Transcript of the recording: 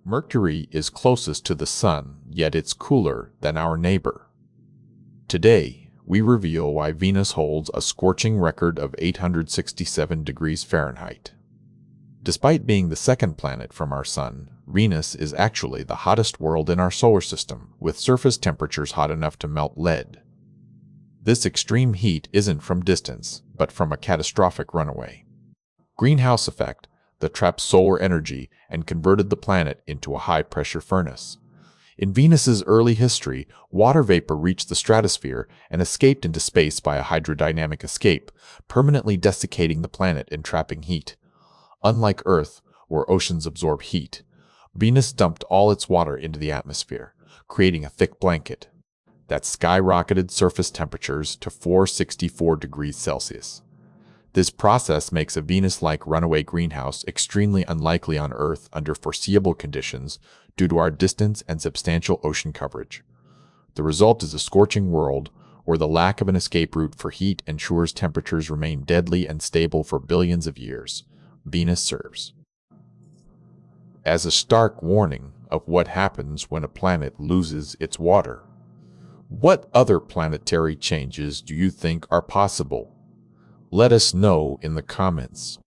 Mercury is closest to the Sun, yet it's cooler than our neighbor. Today, we reveal why Venus holds a scorching record of 867 degrees Fahrenheit. Despite being the second planet from our Sun, Venus is actually the hottest world in our solar system, with surface temperatures hot enough to melt lead. This extreme heat isn't from distance, but from a catastrophic runaway greenhouse effect that trapped solar energy and converted the planet into a high-pressure furnace. In Venus's early history, water vapor reached the stratosphere and escaped into space by a hydrodynamic escape, permanently desiccating the planet and trapping heat. Unlike Earth, where oceans absorb heat, Venus dumped all its water into the atmosphere, creating a thick blanket that skyrocketed surface temperatures to 464 degrees Celsius. This process makes a Venus-like runaway greenhouse extremely unlikely on Earth under foreseeable conditions due to our distance and substantial ocean coverage. The result is a scorching world where the lack of an escape route for heat ensures temperatures remain deadly and stable for billions of years. Venus serves as a stark warning of what happens when a planet loses its water. What other planetary changes do you think are possible? Let us know in the comments.